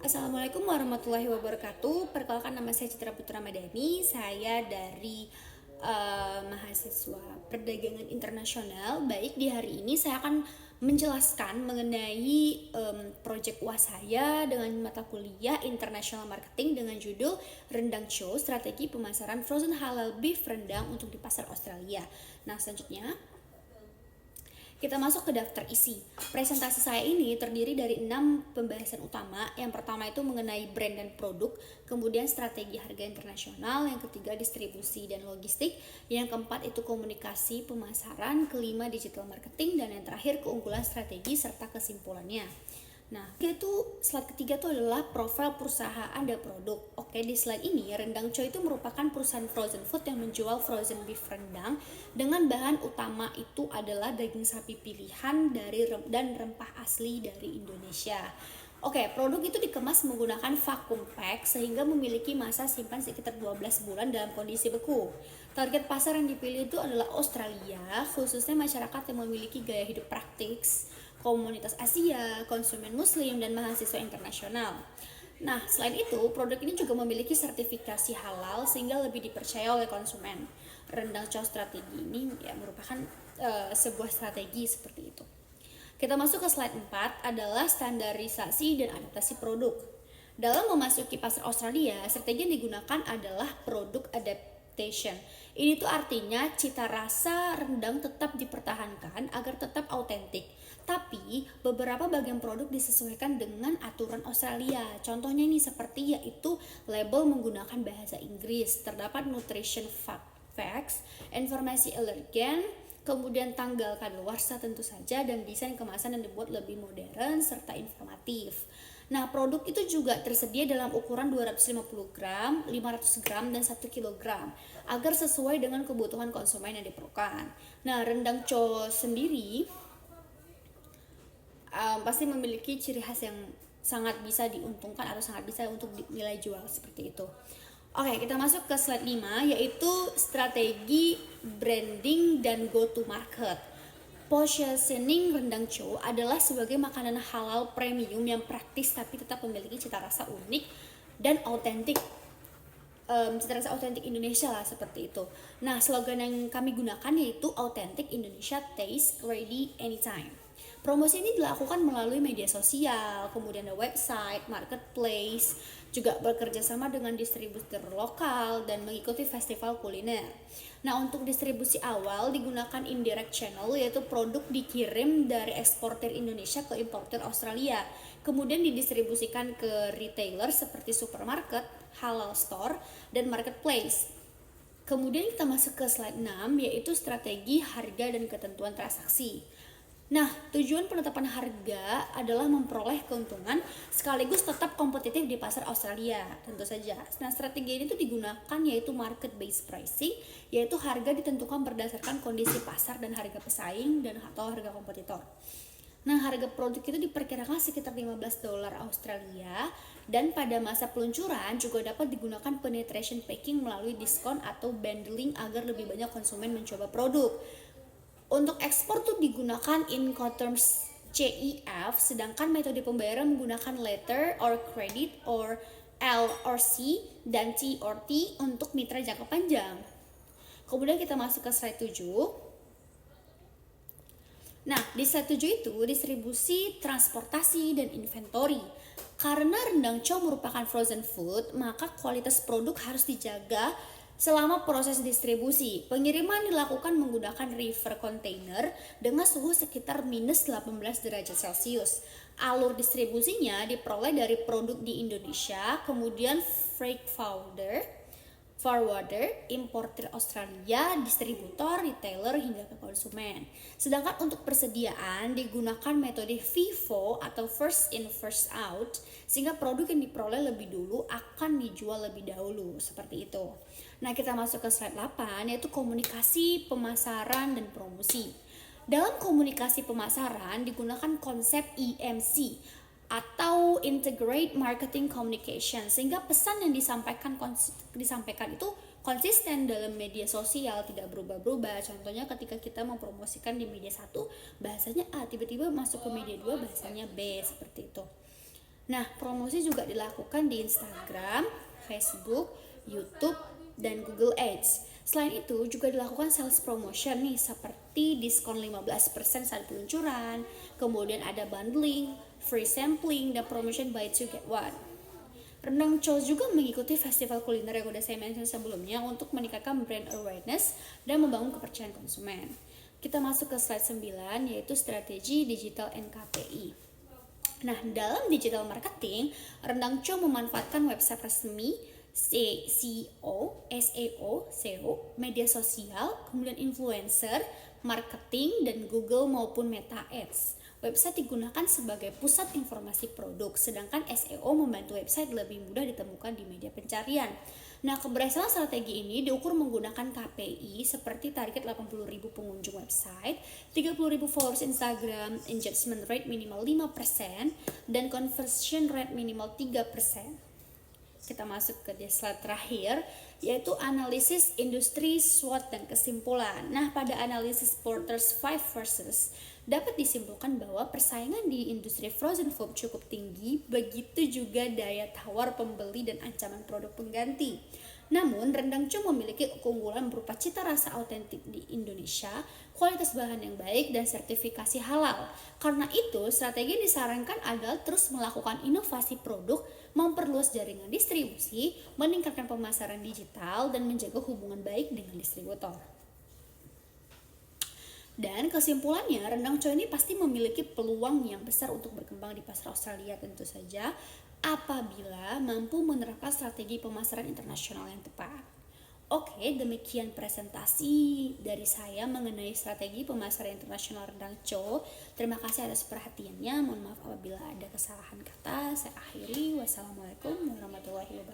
Assalamualaikum warahmatullahi wabarakatuh. Perkenalkan, nama saya Citra Putra Madani. Saya dari mahasiswa perdagangan internasional. Baik, di hari ini saya akan menjelaskan mengenai proyek UAS saya dengan mata kuliah International Marketing dengan judul Rendang Chow, Strategi Pemasaran Frozen Halal Beef Rendang untuk di Pasar Australia. Nah, selanjutnya kita masuk ke daftar isi. Presentasi saya ini terdiri dari 6 pembahasan utama. Yang pertama itu mengenai brand dan produk, kemudian strategi harga internasional, yang ketiga distribusi dan logistik, yang keempat itu komunikasi pemasaran, kelima digital marketing, dan yang terakhir keunggulan strategi serta kesimpulannya. Nah, itu slide ketiga itu adalah profil perusahaan dan produk. Oke, di slide ini Rendang Chow itu merupakan perusahaan frozen food yang menjual frozen beef rendang dengan bahan utama itu adalah daging sapi pilihan dan rempah asli dari Indonesia. Oke, produk itu dikemas menggunakan vacuum pack sehingga memiliki masa simpan sekitar 12 bulan dalam kondisi beku. Target pasar yang dipilih itu adalah Australia, khususnya masyarakat yang memiliki gaya hidup praktis, komunitas Asia, konsumen muslim, dan mahasiswa internasional. Nah, selain itu, produk ini juga memiliki sertifikasi halal sehingga lebih dipercaya oleh konsumen. Rendang Chow strategi ini merupakan sebuah strategi seperti itu. Kita masuk ke slide 4 adalah standarisasi dan adaptasi produk. Dalam memasuki pasar Australia, strategi yang digunakan adalah produk adaptation. Ini tuh artinya cita rasa rendang tetap dipertahankan agar tetap autentik. Tapi beberapa bagian produk disesuaikan dengan aturan Australia. Contohnya ini seperti yaitu label menggunakan bahasa Inggris, terdapat nutrition facts, informasi alergen, kemudian tanggal kadaluarsa tentu saja, dan desain kemasan yang dibuat lebih modern serta informatif. Nah, produk itu juga tersedia dalam ukuran 250 gram, 500 gram, dan 1 kg agar sesuai dengan kebutuhan konsumen yang diperlukan. Nah, Rendang Chow sendiri pasti memiliki ciri khas yang sangat bisa diuntungkan atau sangat bisa untuk nilai jual seperti itu. Oke, kita masuk ke slide 5 yaitu strategi branding dan go to market. Positioning Rendang Chow adalah sebagai makanan halal premium yang praktis tapi tetap memiliki cita rasa unik dan autentik. Cita rasa autentik Indonesia lah seperti itu. Nah, slogan yang kami gunakan yaitu Authentic Indonesia Taste Ready Anytime. Promosi ini dilakukan melalui media sosial, kemudian ada website, marketplace, juga bekerja sama dengan distributor lokal dan mengikuti festival kuliner. Nah, untuk distribusi awal digunakan indirect channel, yaitu produk dikirim dari eksportir Indonesia ke importir Australia, kemudian didistribusikan ke retailer seperti supermarket, halal store, dan marketplace. Kemudian kita masuk ke slide 6 yaitu strategi harga dan ketentuan transaksi. Nah, tujuan penetapan harga adalah memperoleh keuntungan sekaligus tetap kompetitif di pasar Australia, tentu saja. Nah, strategi ini tuh digunakan yaitu market based pricing, yaitu harga ditentukan berdasarkan kondisi pasar dan harga pesaing dan atau harga kompetitor. Nah, harga produk itu diperkirakan sekitar $15 Australia dan pada masa peluncuran juga dapat digunakan penetration packing melalui diskon atau bundling agar lebih banyak konsumen mencoba produk. Untuk ekspor tuh digunakan Incoterms CIF, sedangkan metode pembayaran menggunakan letter or credit or L or C dan T or T untuk mitra jangka panjang. Kemudian kita masuk ke slide 7. Nah, di slide 7 itu distribusi, transportasi, dan inventory. Karena Rendang Chow merupakan frozen food, maka kualitas produk harus dijaga selama proses distribusi. Pengiriman dilakukan menggunakan river container dengan suhu sekitar minus 18 derajat Celcius. Alur distribusinya diperoleh dari produk di Indonesia, kemudian freight forwarder, importer Australia, distributor, retailer, hingga ke konsumen. Sedangkan untuk persediaan digunakan metode FIFO atau first in first out, sehingga produk yang diperoleh lebih dulu akan dijual lebih dahulu, seperti itu. Nah, kita masuk ke slide 8 yaitu komunikasi, pemasaran, dan promosi. Dalam komunikasi pemasaran digunakan konsep EMC atau Integrate Marketing Communication, sehingga pesan yang disampaikan itu konsisten dalam media sosial, tidak berubah-ubah. Contohnya ketika kita mempromosikan di media 1 bahasanya A, tiba-tiba masuk ke media 2 bahasanya B, seperti itu. Nah, promosi juga dilakukan di Instagram, Facebook, YouTube, dan Google Ads. Selain itu, juga dilakukan sales promotion nih, seperti diskon 15% saat peluncuran, kemudian ada bundling, free sampling, dan promotion buy two get one. Rendang Chow juga mengikuti festival kuliner yang udah saya mention sebelumnya untuk meningkatkan brand awareness dan membangun kepercayaan konsumen. Kita masuk ke slide 9, yaitu strategi digital NKPI. Nah, dalam digital marketing, Rendang Chow memanfaatkan website resmi, SEO, media sosial, kemudian influencer, marketing, dan Google maupun Meta Ads. Website digunakan sebagai pusat informasi produk, sedangkan SEO membantu website lebih mudah ditemukan di media pencarian. Nah, keberhasilan strategi ini diukur menggunakan KPI seperti target 80.000 pengunjung website, 30.000 followers Instagram, engagement rate minimal 5%, dan conversion rate minimal 3%. Kita masuk ke slide terakhir, yaitu analisis industri, SWOT, dan kesimpulan. Nah, pada analisis Porter's 5 Forces, dapat disimpulkan bahwa persaingan di industri frozen food cukup tinggi, begitu juga daya tawar pembeli dan ancaman produk pengganti. Namun, Rendang Chow memiliki keunggulan berupa cita rasa autentik di Indonesia, kualitas bahan yang baik, dan sertifikasi halal. Karena itu, strategi yang disarankan adalah terus melakukan inovasi produk, memperluas jaringan distribusi, meningkatkan pemasaran digital, dan menjaga hubungan baik dengan distributor. Dan kesimpulannya, Rendang Chow ini pasti memiliki peluang yang besar untuk berkembang di pasar Australia tentu saja, apabila mampu menerapkan strategi pemasaran internasional yang tepat. Oke, demikian presentasi dari saya mengenai strategi pemasaran internasional Rendang Chow. Terima kasih atas perhatiannya. Mohon maaf apabila ada kesalahan kata. Saya akhiri. Wassalamualaikum warahmatullahi wabarakatuh.